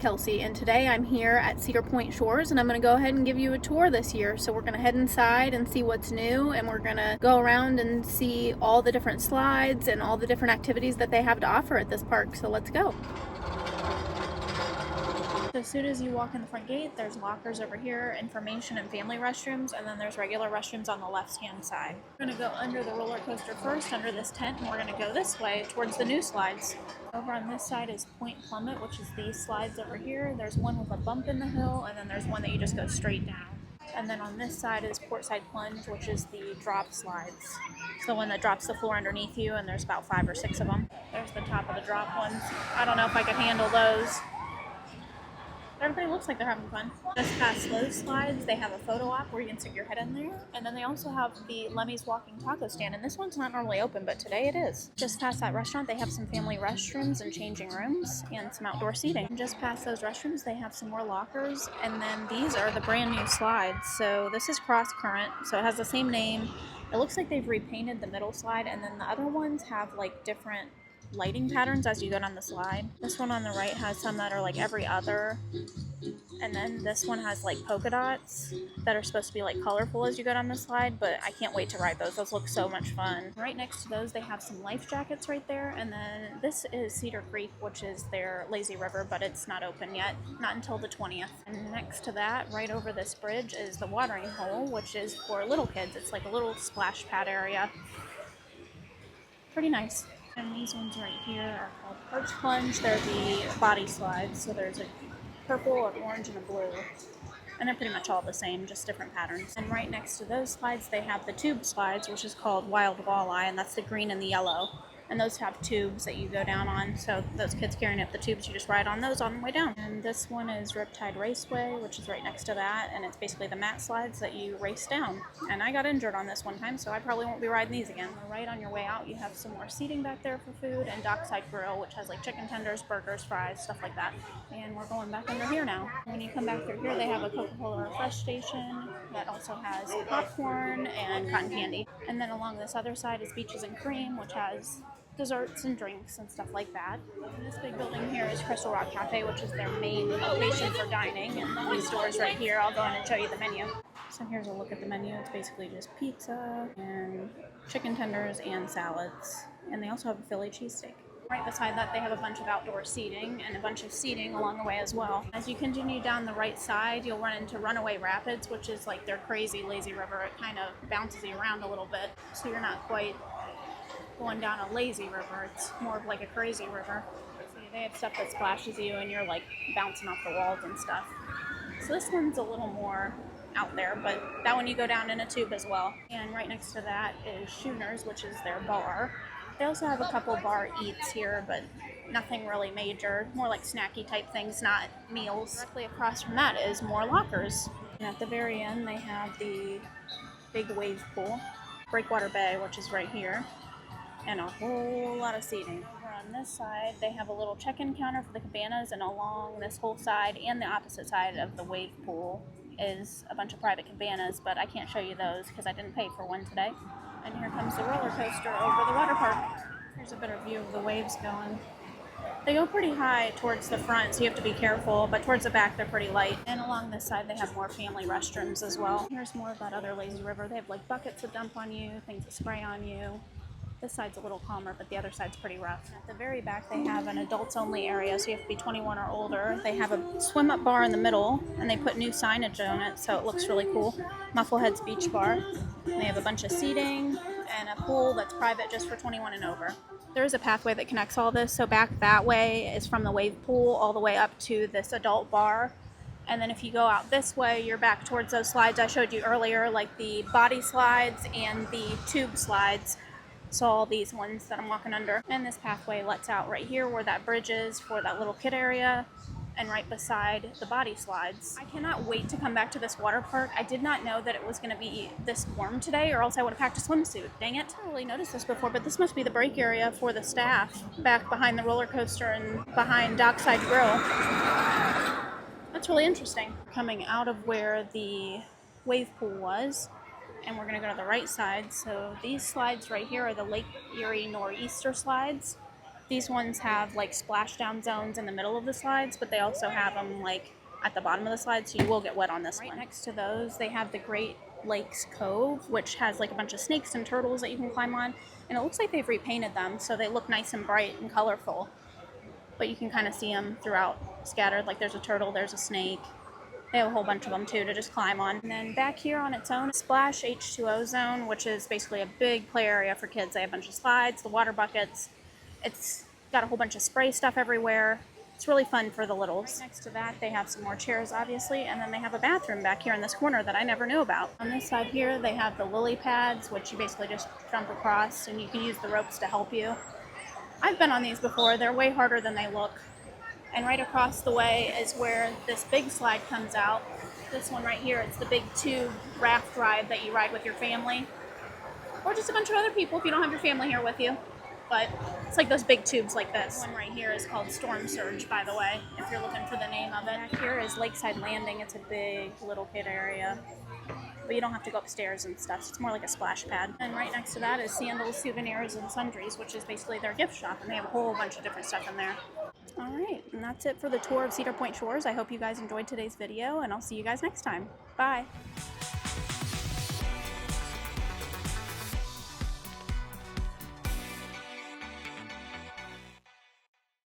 Kelsey, and today I'm here at Cedar Point Shores, and I'm going to go ahead and give you a tour this year. So we're going to head inside and see what's new, and we're going to go around and see all the different slides and all the different activities that they have to offer at this park. So let's go. So as soon as you walk in the front gate, there's lockers over here, information and family restrooms, and then there's regular restrooms on the left-hand side. We're going to go under the roller coaster first, under this tent, and we're going to go this way towards the new slides. Over on this side is Point Plummet, which is these slides over here. There's one with a bump in the hill, and then there's one that you just go straight down. And then on this side is Portside Plunge, which is the drop slides. It's the one that drops the floor underneath you, and there's about 5 or 6 of them. There's the top of the drop ones. I don't know if I could handle those. Everybody looks like they're having fun. Just past those slides, they have a photo op where you can stick your head in there. And then they also have the Lemmy's Walking Taco Stand, and this one's not normally open, but today it is. Just past that restaurant, they have some family restrooms and changing rooms and some outdoor seating. And just past those restrooms, they have some more lockers, and then these are the brand new slides. So this is Cross Current, so it has the same name. It looks like they've repainted the middle slide, and then the other ones have like different lighting patterns as you go down the slide. This one on the right has some that are like every other, and then this one has like polka dots that are supposed to be like colorful as you go down the slide, but I can't wait to ride those. Those look so much fun. Right next to those, they have some life jackets right there, and then this is Cedar Creek, which is their lazy river, but it's not open yet, not until the 20th. And next to that, right over this bridge, is the watering hole, which is for little kids. It's like a little splash pad area. Pretty nice. And these ones right here are called Perch Plunge. They're the body slides, so there's a purple, an orange, and a blue. And they're pretty much all the same, just different patterns. And right next to those slides, they have the tube slides, which is called Wild Walleye, and that's the green and the yellow. And those have tubes that you go down on, so those kids carrying up the tubes, you just ride on those on the way down. And this one is Riptide Raceway, which is right next to that, and it's basically the mat slides that you race down. And I got injured on this one time, so I probably won't be riding these again. Right on your way out, you have some more seating back there for food, and Dockside Grill, which has like chicken tenders, burgers, fries, stuff like that. And we're going back under here now. When you come back through here, they have a Coca-Cola Refresh station that also has popcorn and cotton candy. And then along this other side is Beaches and Cream, which has desserts and drinks and stuff like that. And this big building here is Crystal Rock Cafe, which is their main location for dining. And these doors right here, I'll go in and show you the menu. So here's a look at the menu. It's basically just pizza and chicken tenders and salads. And they also have a Philly cheesesteak. Right beside that, they have a bunch of outdoor seating and a bunch of seating along the way as well. As you continue down the right side, you'll run into Runaway Rapids, which is like their crazy lazy river. It kind of bounces you around a little bit, so you're not quite going down a lazy river. It's more of like a crazy river. So they have stuff that splashes you and you're like bouncing off the walls and stuff. So this one's a little more out there, but that one you go down in a tube as well. And right next to that is Schooner's, which is their bar. They also have a couple bar eats here, but nothing really major, more like snacky type things, not meals. Directly across from that is more lockers. And at the very end, they have the big wave pool, Breakwater Bay, which is right here, and a whole lot of seating. Over on this side, they have a little check-in counter for the cabanas, and along this whole side and the opposite side of the wave pool is a bunch of private cabanas, but I can't show you those because I didn't pay for one today. And here comes the roller coaster over the water park. Here's a better view of the waves going. They go pretty high towards the front, so you have to be careful, but towards the back, they're pretty light. And along this side, they have more family restrooms as well. Here's more of that other lazy river. They have like buckets to dump on you, things to spray on you. This side's a little calmer, but the other side's pretty rough. At the very back, they have an adults-only area, so you have to be 21 or older. They have a swim-up bar in the middle, and they put new signage on it, so it looks really cool. Mufflehead's Beach Bar. And they have a bunch of seating and a pool that's private just for 21 and over. There is a pathway that connects all this, so back that way is from the wave pool all the way up to this adult bar. And then if you go out this way, you're back towards those slides I showed you earlier, like the body slides and the tube slides. So all these ones that I'm walking under. And this pathway lets out right here where that bridge is for that little kid area, and right beside the body slides. I cannot wait to come back to this water park. I did not know that it was going to be this warm today, or else I would have packed a swimsuit. Dang it. I didn't really noticed this before, but this must be the break area for the staff back behind the roller coaster and behind Dockside Grill. That's really interesting. Coming out of where the wave pool was, and we're going to go to the right side. So these slides right here are the Lake Erie Nor'easter slides. These ones have like splashdown zones in the middle of the slides, but they also have them like at the bottom of the slide, so you will get wet on this one. Right next to those, they have the Great Lakes Cove, which has like a bunch of snakes and turtles that you can climb on, and it looks like they've repainted them, so they look nice and bright and colorful. But you can kind of see them throughout, scattered. Like there's a turtle, there's a snake. They have a whole bunch of them too to just climb on. And then back here on its own, Splash H2O Zone, which is basically a big play area for kids. They have a bunch of slides, the water buckets. It's got a whole bunch of spray stuff everywhere. It's really fun for the littles. Right next to that, they have some more chairs, obviously, and then they have a bathroom back here in this corner that I never knew about. On this side here, they have the lily pads, which you basically just jump across, and you can use the ropes to help you. I've been on these before. They're way harder than they look. And right across the way is where this big slide comes out. This one right here, it's the big tube raft ride that you ride with your family. Or just a bunch of other people if you don't have your family here with you. But it's like those big tubes like this. One right here is called Storm Surge, by the way, if you're looking for the name of it. Back here is Lakeside Landing. It's a big little kid area. But you don't have to go upstairs and stuff. So it's more like a splash pad. And right next to that is Sandals, Souvenirs, and Sundries, which is basically their gift shop. And they have a whole bunch of different stuff in there. All right, and that's it for the tour of Cedar Point Shores. I hope you guys enjoyed today's video, and I'll see you guys next time. Bye.